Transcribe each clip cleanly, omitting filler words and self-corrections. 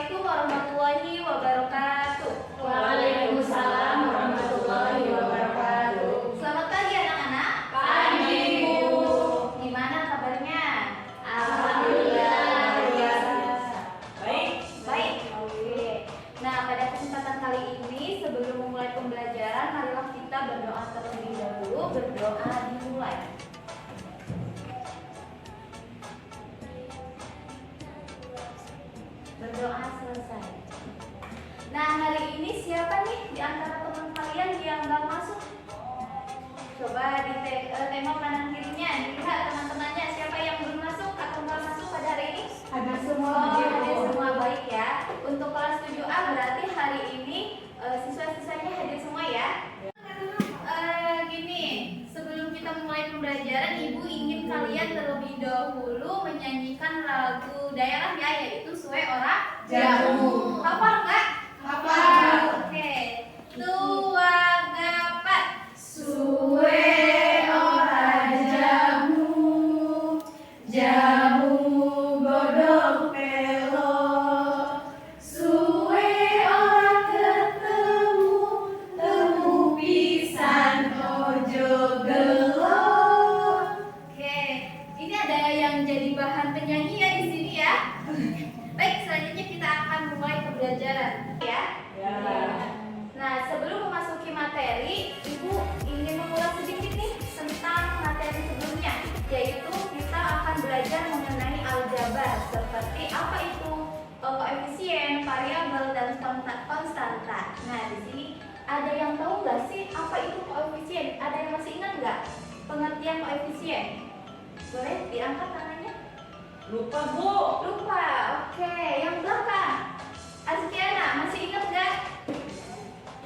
Assalamualaikum warahmatullahi wabarakatuh. Waalaikumsalam warahmatullahi wabarakatuh. Selamat pagi anak-anak. Pagi, Bu. Gimana kabarnya? Alhamdulillah luar biasa. Baik. Baik. Oke. Nah, pada kesempatan kali ini sebelum memulai pembelajaran, marilah kita berdoa terlebih dahulu. Berdoa dimulai. Berdoa selesai. Nah, hari ini siapa nih di antara teman kalian yang nggak masuk? Coba tengok kanan kirinya, dilihat teman-temannya siapa yang belum masuk atau nggak masuk pada hari ini? Ada semua. Hadir semua, baik ya. Untuk kelas 7A berarti hari ini siswa-siswanya hadir semua ya. Gini, sebelum kita mulai pembelajaran, Ibu ingin kalian terlebih dahulu menyanyikan lagu daerah ya, yaitu Suwe Ora Jamu. Hafal nggak? Hafal. Oke. Tua gapat. Suwe ora jamu, jamu godhong telo. Suwe ora ketemu, temu pisan ojo gelo. Oke, ini ada yang jadi bahan penyanyi ya di sini ya. Baik, selanjutnya kita akan mulai pembelajaran ya. Nah, sebelum memasuki materi, Ibu ingin mengulas sedikit nih tentang materi sebelumnya, yaitu kita akan belajar mengenai aljabar seperti apa itu koefisien, variabel, dan konstanta. Nah, di sini ada yang tahu nggak sih apa itu koefisien? Ada yang masih ingat nggak pengertian koefisien? Boleh diangkat tangannya? Lupa, Bu. Lupa. Oke, yang belakang. Azkiana, masih ingat nggak?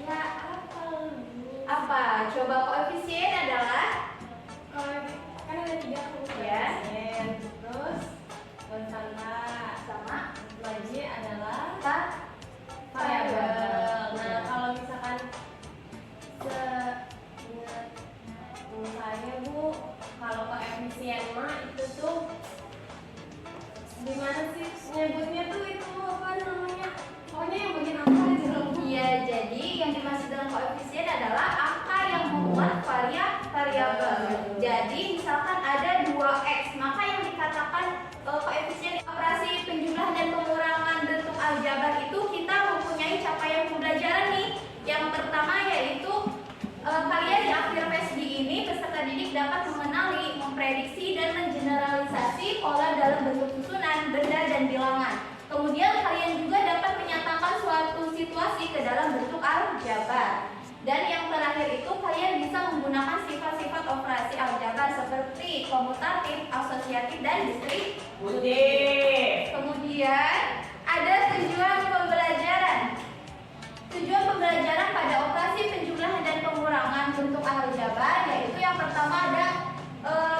Ya, apa, Bu? Apa? Coba koefisien adalah Kan ada 3 Ya. terus konstanta, sama lagi adalah apa? variabel. Nah, kalau misalkan seingat saya, Bu, kalau koefisien mah itu tuh gimana sih nyebutnya tuh, itu apa namanya? Pokoknya yang bagian angka aja loh, Bu. Iya, jadi yang dimaksud dengan koefisien adalah angka yang memuat variabel. Jadi misalkan ada 2x, maka yang dikatakan koefisien operasi penjumlahan dan pengurangan bentuk aljabar itu kita mempunyai capaian pembelajaran nih. Yang pertama yaitu kalian di akhir PSD ini peserta didik dapat mengenali, memprediksi, dan mengeneralisasi pola dalam bentuk susunan, benda, dan bilangan. Kemudian kalian juga dapat menyatakan suatu situasi ke dalam bentuk aljabar. Dan yang terakhir itu kalian bisa menggunakan sifat-sifat operasi aljabar seperti komutatif, asosiatif, dan distributif. Kemudian ada tujuan pembelajaran. Tujuan pembelajaran pada operasi penjumlahan dan pengurangan bentuk aljabar yaitu yang pertama ada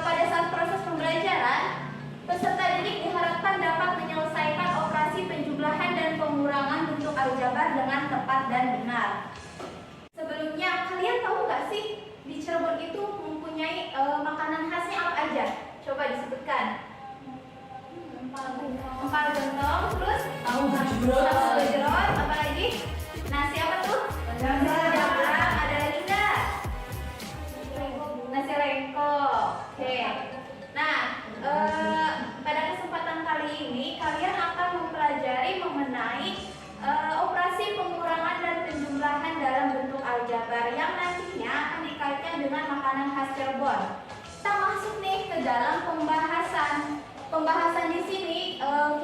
pada saat proses pembelajaran peserta didik diharapkan dapat menyelesaikan operasi penjumlahan dan pengurangan bentuk aljabar dengan tepat dan benar. Sebelumnya kalian tahu nggak sih di Cirebon itu mempunyai makanan khasnya apa aja? Coba disebutkan. Empal gentong, terus Tahu tahu gejrot, apa lagi? Nasi apa tuh? Jamblang, ada lagi nggak? Nasi lengko. Oke. Nah, pada kesempatan kali ini kalian akan mempelajari mengenai operasi pengurangan dan penjumlahan dalam bentuk aljabar yang nantinya akan dikaitkan dengan makanan khas Cirebon. Kita masuk nih ke dalam pembahasan. Pembahasan di sini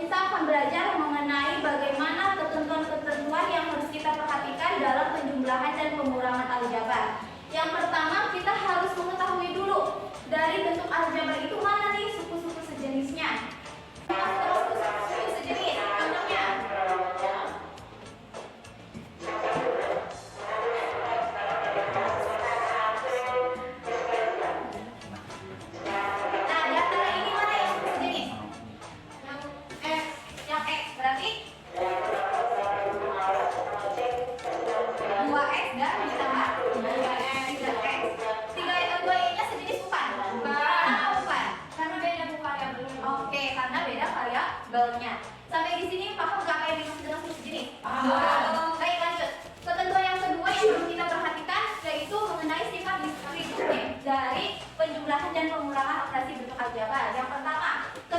kita akan belajar mengenai bagaimana ketentuan-ketentuan yang harus kita perhatikan dalam penjumlahan dan pengurangan aljabar. Yang pertama kita harus mengetahui dulu dari bentuk aljabar itu mana nih suku-suku sejenisnya. Suku sejenis, contohnya. Nah, di antara ini mana yang suku sejenis? Yang X berarti 2x dan ditambah 3x.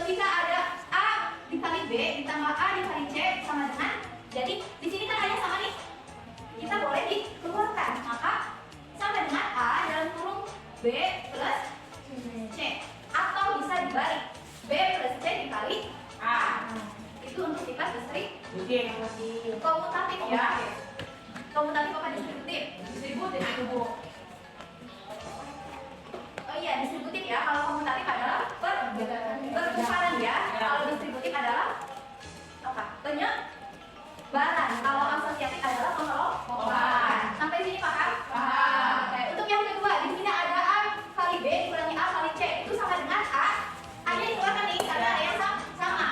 ketika ada A dikali B ditambah A dikali C sama dengan, jadi di sini kan hanya sama nih, kita boleh dikeluarkan, maka sama dengan A dalam kurung B plus C, atau bisa dibalik B plus C dikali A. Itu untuk sifat distributif. Komutatif ya. Komutatif apa distributif? Distributif itu Bu. Oh iya, distributif ya. Kalau komutatif adalah pertukaran ya. Kalau distributif adalah apa? Penyebaran. Kalau asosiatif adalah pengelompokan. Sampai sini paham? Paham. Oke. Untuk yang kedua, di sini ada A kali B dikurangi A kali C. Itu sama dengan A. A-nya dikeluarkan nih karena ada yang sama.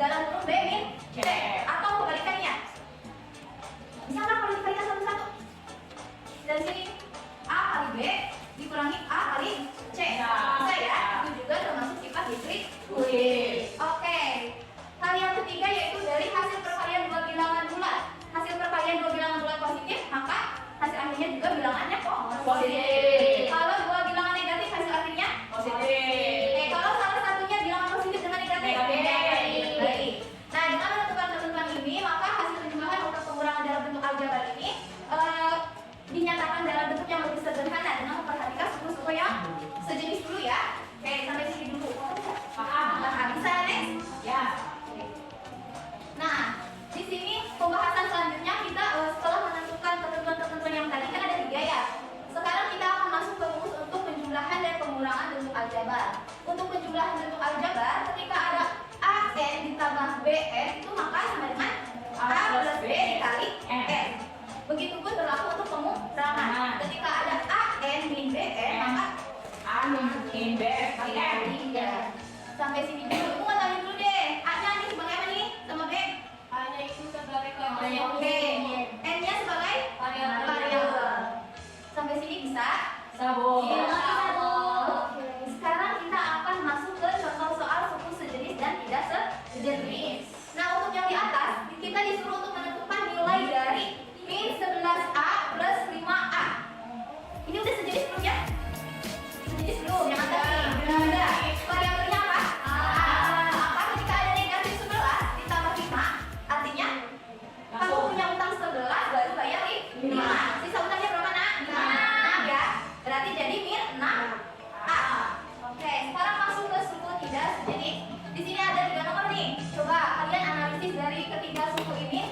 Dalam kurung B min C. Atau kebalikannya. Bisa nggak kalau dikalikan satu-satu? Dari sini A kali B dikurangi A kali C. Bisa ya? Itu juga termasuk sifat distributif. Oke. Hal yang ketiga yaitu dari hasil perkalian dua bilangan bulat. Hasil perkalian dua bilangan bulat positif, maka hasil akhirnya juga bilangannya positif. Kalau dua bilangan negatif, hasil akhirnya Positif. kalau salah satunya bilangan positif dengan negatif. Baik. Nah, dengan menentukan ketentuan ini, maka hasil penjumlahan untuk pengurangan dalam bentuk aljabar ini dinyatakan dalam bentuk yang lebih sederhana dengan memperhatikan suku-suku yang sejenis dulu ya. Oke, sampai sini dulu. Paham? Paham? Bisa next? Ya. Nah, di sini pembahasan selanjutnya kita setelah menentukan ketentuan-ketentuan yang tadi kan ada 3 ya. Sekarang kita akan masuk ke rumus untuk penjumlahan dan pengurangan bentuk aljabar. Untuk penjumlahan bentuk aljabar, ketika ada AN ditambah BN itu maka sama dengan A plus B dikali N. Begitupun berlaku untuk pengurangan. Ketika ada AN min BN maka A min B kali N. Iya. Sampai sini dulu. Aku ngatanya dulu deh. A-nya ini sebagai apa nih? Sama B? A-nya itu sebagai Oke. N-nya sebagai variabel. Sampai sini bisa? Sabun. Oke. Sekarang kita akan masuk ke contoh soal suku sejenis dan tidak sejenis. Nah, untuk yang di atas, kita disuruh untuk menentukan nilai dari min 11A plus 5A. Ini udah sejenis belum ya? Sejenis belum? Yang atas nih. Udah. Variabelnya apa? Maka ketika ada negatif 11 ditambah 5, artinya kamu punya utang 11 baru bayar 5. Sisa utangnya berapa nak? 6 ya. Berarti jadi min 6A. Oke, sekarang masuk ke suku tidak sejenis. Di sini ada 3 nomor nih. Coba kalian analisis dari ketiga suku ini.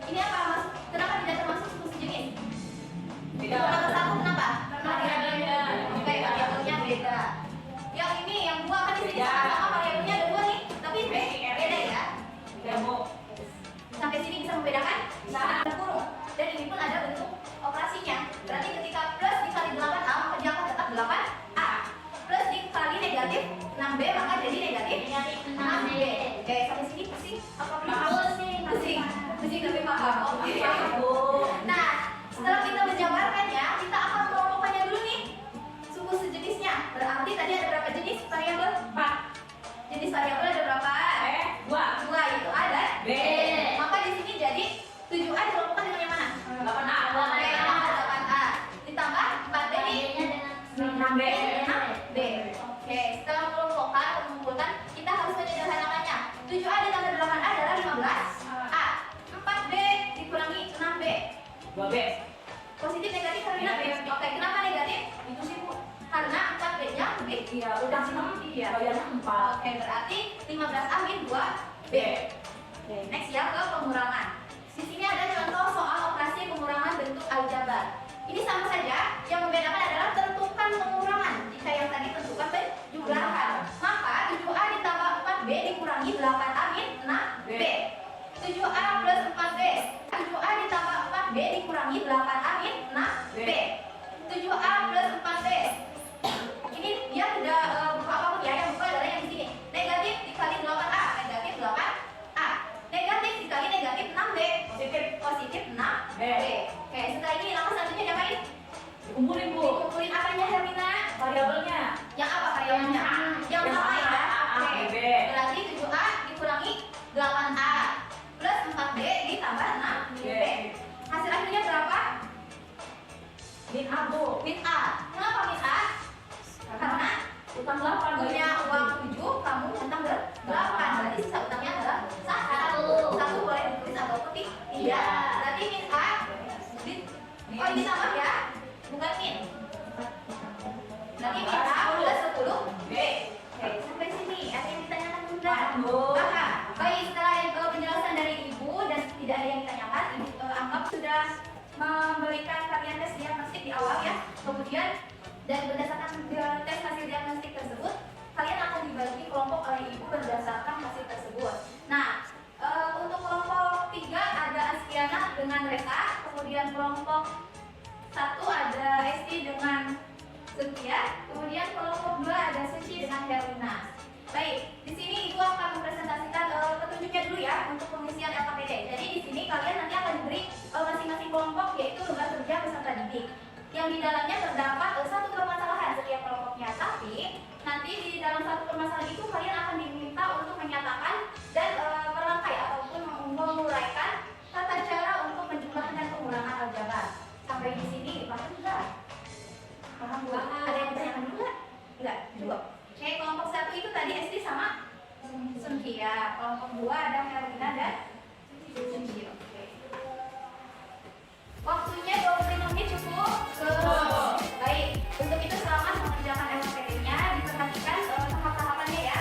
Ini apa masuk? Kenapa tidak termasuk suku sejenis? Tidak. Nomor 1 kenapa? Variabelnya. Oke, variabelnya beda. Yang ini yang 2 kan di sini sama variabelnya ada 2 nih, tapi beda ya. Ya Bu. Sampai sini bisa membedakan? Ada kurung. Dan ini pun ada bentuk operasinya. Berarti ketika plus dikali 8A maka dia akan tetap 8A. Plus dikali negatif 6B maka jadi negatif 6B. Oke, sampai sini pusing? Apa pusing? Pusing tapi paham. Oke. Nah, setelah kita menjabarkannya, kita akan mengelompokkannya dulu nih. Suku sejenisnya. Berarti tadi ada berapa jenis variabel? 4. Jenis variabel ada berapa? 2. 2 itu A dan B. Maka di sini jadi 7A dikelompokkan dengan yang mana? 8A. Oke, 8A. Ditambah 4B di 6B. 6B. Oke, setelah mengumpulkan, kita harus menyederhanakannya. 7A ditambah 8A adalah 15A. 4B dikurangi 6B. 2B. Positif negatif atau negatif? Oke, kenapa negatif? Itu sih Bu. Karena 4B-nya lebih Iya, udah 6. Iya. Bayarnya 4. Oke, berarti 15A min 2B. Oke, next ya ke pengurangan. Di sini ada contoh soal operasi pengurangan bentuk aljabar. Ini sama saja, yang membedakan adalah tentukan pengurangan. Jika yang tadi tentukan penjumlahan, maka 7A ditambah 4B dikurangi 8A min 6B. 7A plus 4B. 7A ditambah 4B dikurangi 8A min 6B. 7A plus 4B. Ini dia tidak buka apapun ya, yang buka adalah yang di sini. Negatif dikali 8A, negatif 8A. Negatif dikali negatif 6B, positif 6B. Oke, setelah ini langkah selanjutnya diapain? Dikumpulin Bu. Dikumpulin apanya Hermina? Variabelnya. Yang apa variabelnya? Yang sama ya. Oke. B. Berarti 7A dikurangi 8A plus 4B ditambah 6B. Hasil akhirnya berapa? Min A Bu. Min A. Kenapa min A? Karena Utang 8. punya uang 7, kamu utang 8. bukan min. Nanti kita plus 10 B. Oke, sampai sini. Ada yang ditanyakan Bunda? Paham? Baik, setelah penjelasan dari Ibu dan tidak ada yang ditanyakan, Ibu anggap sudah memberikan varian tes diagnostik di awal ya. Kemudian dan berdasarkan tes hasil diagnostik tersebut, kalian akan dibagi kelompok oleh Ibu berdasarkan hasil tersebut. Nah, untuk kelompok 3 ada Askiana dengan Resa, kemudian kelompok 1 ada Esti dengan Cynthia, kemudian kelompok 2 ada Suci dengan Herlina. Baik, di sini Ibu akan mempresentasikan petunjuknya dulu ya untuk pengisian LKPD. Jadi di sini kalian nanti akan diberi masing-masing kelompok yaitu lembar kerja peserta didik. Yang di dalamnya terdapat satu permasalahan setiap kelompoknya, tapi nanti di dalam satu permasalahan itu kalian akan diminta untuk menyatakan dan merangkai ataupun menguraikan tata cara untuk menjumlahkan dan pengurangan aljabar. Sampai di sini paham enggak? Paham Bu? Ada yang bertanya juga? Enggak? Cukup. Oke, kelompok 1 itu tadi Esti sama Cynthia. Kelompok 2 ada Herlina dan Cynthia. Oke. Waktunya 25 menit cukup? Baik, untuk itu selamat mengerjakan LKPD-nya, diperhatikan tahap-tahapannya ya.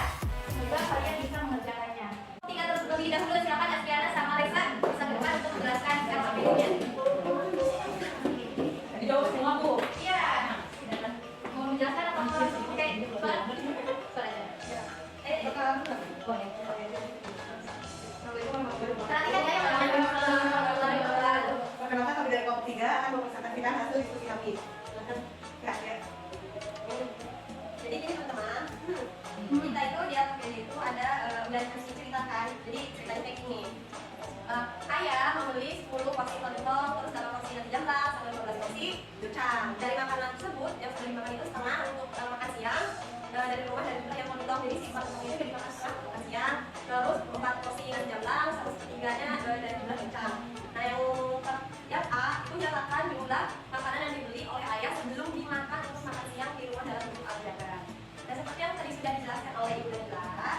Semoga kalian bisa mengerjakannya. Terlebih dahulu silakan Askiana sama Resa bisa ke depan untuk menjelaskan LKPD-nya. Dijawab semua Bu. Iya. Mau menjelaskan atau mau langsung? Oke, soal boleh. Perhatikan ya yang Perkenalkan kami dari kelompok 3 akan mempresentasikan hasil diskusi kami. Ya. Jadi gini teman-teman, kita itu di LKPD itu ada udah dikasih cerita kan. Jadi ceritanya kayak gini. Ayah membeli 10 porsi lontong, terus sama porsi nasi jamblang, sama 15 porsi ducang. Dari makanan tersebut yang sudah dimakan itu setengah untuk makan siang. Dari rumah dari yang lontong, jadi si lontong ini dimakan setengah untuk makan siang. Terus 4 porsi nasi jamblang, 1/3-nya dari jumlah ducang. Nah yang A itu nyatakan jumlah makanan yang dibeli oleh ayah sebelum dimakan untuk makan siang di rumah dalam bentuk aljabar. Dan seperti yang tadi sudah dijelaskan oleh Ibu Dela,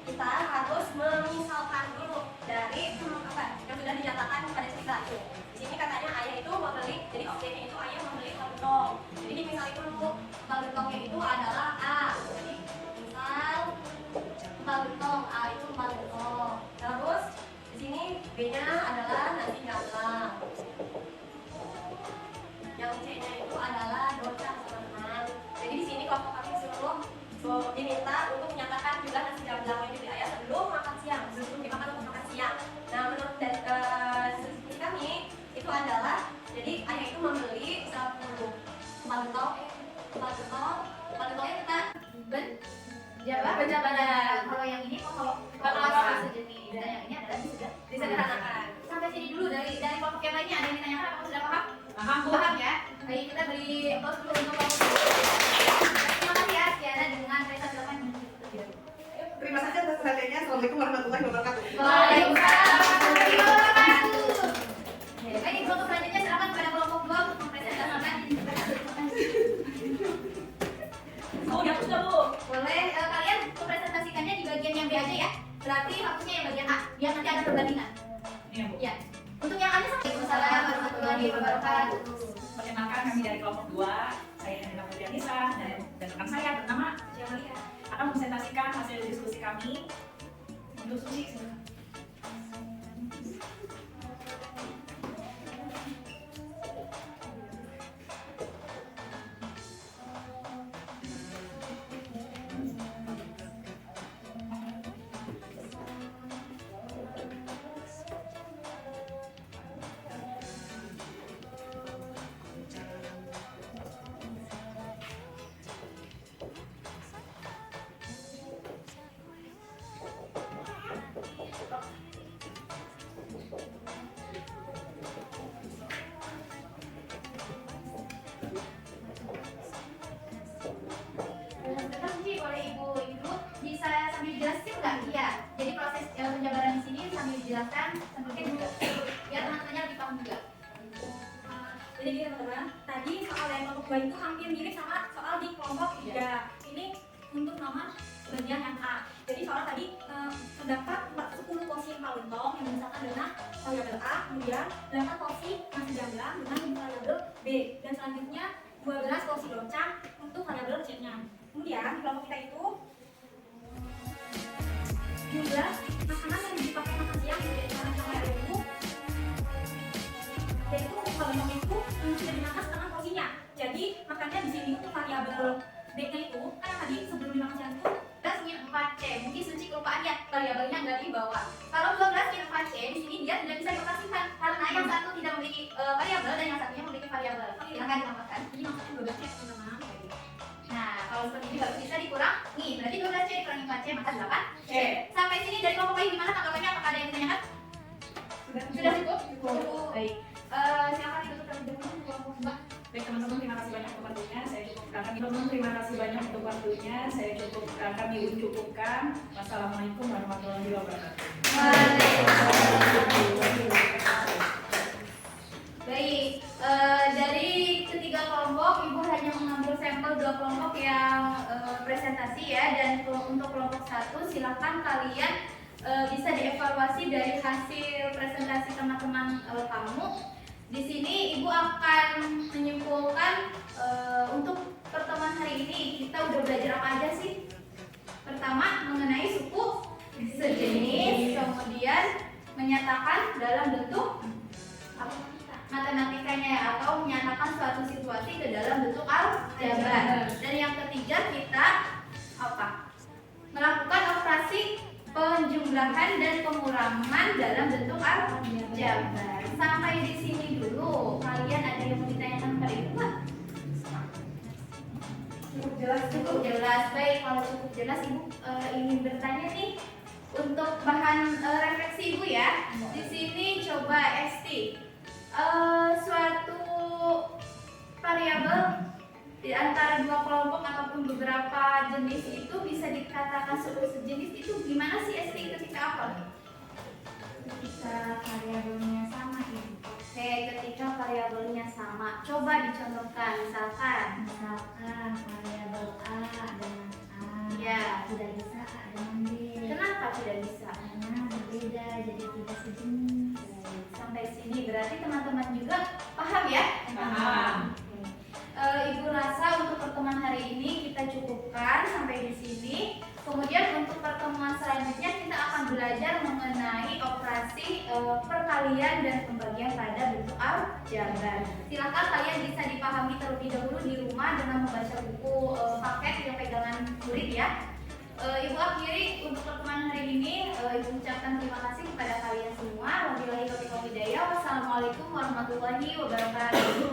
kita harus memisalkan dulu dari apa yang sudah dinyatakan pada cerita itu. Di sini katanya ayah itu membeli, jadi objeknya itu ayah membeli lontong. Jadi misal itu untuk lontongnya itu adalah A. Jadi misal lontong A itu lontong. Terus di sini B-nya adalah nasi jamblang. Yang C-nya itu adalah docang teman-teman. Jadi di sini kelompok kami seluruh diminta untuk menyatakan jumlah nasi jamblang yang dibeli ayah sebelum makan siang, sebelum dimakan untuk makan siang. Nah menurut diskusi kami itu adalah jadi ayah itu membeli 10 lontongnya kita penjabaran. Kalau yang ini kalau sejenis dan yang ini adalah sudah disederhanakan. sampai sini dulu dari kelompok yang lainnya ada yang ditanyakan apa sudah paham? Paham Bu. Paham ya? Baik, kita beri applause dulu untuk kelompok. Terima kasih ya Askiana dengan Resa silakan. Terima kasih atas perhatiannya. Assalamualaikum warahmatullahi wabarakatuh. Waalaikumsalam warahmatullahi wabarakatuh. Baik, kelompok selanjutnya silakan pada kelompok 2 untuk mempresentasikan. Oh, ya sudah Bu. Boleh kalian mempresentasikannya di bagian yang B aja ya. Berarti maksudnya yang bagian A, biar nanti ada perbandingan. Ini ya Bu. Ya. Untuk yang A-nya Waalaikumsalam warahmatullahi wabarakatuh. Perkenalkan kami dari kelompok 2. Saya Nina Putri Anissa dan rekan saya bernama Jamalia. akan mempresentasikan hasil diskusi kami untuk Suci. Silakan. dijelaskan sambil juga biar teman-temannya lebih paham juga. Jadi gini teman-teman, tadi soal yang kelompok 2 itu hampir mirip sama soal di kelompok 3. Ini untuk nomor bagian yang A. Jadi soal tadi terdapat 10 porsi lontong yang misalkan dengan variabel A, kemudian 8 porsi nasi jamblang dengan variabel B. B. Dan selanjutnya 12 porsi docang untuk variabel C-nya. Kemudian di kelompok kita itu jumlah makanan yang dipakai makan siang sama ibu, yaitu untuk kelompok itu sudah dimakan setengah porsinya. Jadi makannya di sini untuk variabel B-nya itu kan tadi sebelum dimakan siang itu 12 4C. Mungkin Suci kelupaan ya, variabelnya nggak dibawa. Kalau 12 4C di sini dia tidak bisa dioperasikan karena yang satu tidak memiliki variabel dan yang satunya memiliki variabel. Silakan ditambahkan. jadi maksudnya 12 C teman-teman. Nah, kalau seperti ini harus bisa dikurangi. Berarti 12C dikurangi 4C maka 8C. C. Sampai sini dari kelompok lain gimana tanggapannya? Apakah ada yang ditanyakan? Sudah cukup? Cukup. Baik. Silakan ditutup terlebih dahulu kelompok 2. Baik teman-teman, terima kasih banyak untuk waktunya. Saya cukupkan. Teman-teman, terima kasih banyak untuk waktunya. Saya cukupkan. Kami cukupkan. Wassalamualaikum warahmatullahi wabarakatuh. Baik, dari ketiga kelompok Ibu hanya mengambil sampel 2 kelompok yang presentasi ya, dan untuk kelompok 1 silakan kalian bisa dievaluasi dari hasil presentasi teman-teman kamu. Di sini Ibu akan menyimpulkan untuk pertemuan hari ini kita udah belajar apa aja sih? Pertama, mengenai suku sejenis, kemudian menyatakan dalam bentuk matematikanya atau menyatakan suatu situasi ke dalam bentuk aljabar. Dan yang ketiga kita apa? Melakukan operasi penjumlahan dan pengurangan dalam bentuk aljabar. Sampai di sini dulu. Kalian ada yang mau ditanyakan kepada Ibu nggak? Cukup jelas. Cukup jelas. Baik, kalau cukup jelas Ibu ingin bertanya nih untuk bahan refleksi Ibu ya. Di sini coba ST. Suatu variabel di antara 2 kelompok ataupun beberapa jenis itu bisa dikatakan suku sejenis itu gimana sih ST ketika apa? Ketika variabelnya sama Ibu. Oke, ketika variabelnya sama. Coba dicontohkan misalkan variabel A dengan A. Ya, tidak bisa A dengan B. Kenapa tidak bisa? Karena berbeda jadi tidak sejenis. Sampai sini berarti teman-teman juga paham ya? Paham. Ibu rasa untuk pertemuan hari ini kita cukupkan sampai di sini. Kemudian untuk pertemuan selanjutnya kita akan belajar mengenai operasi perkalian dan pembagian pada bentuk aljabar. Silakan kalian bisa dipahami terlebih dahulu di rumah dengan membaca buku paket yang pegangan murid ya. Ibu akhiri untuk pertemuan hari ini. Ibu ucapkan terima kasih kepada kalian semua. Wabillahi taufiq wal hidayah. Wassalamualaikum warahmatullahi wabarakatuh.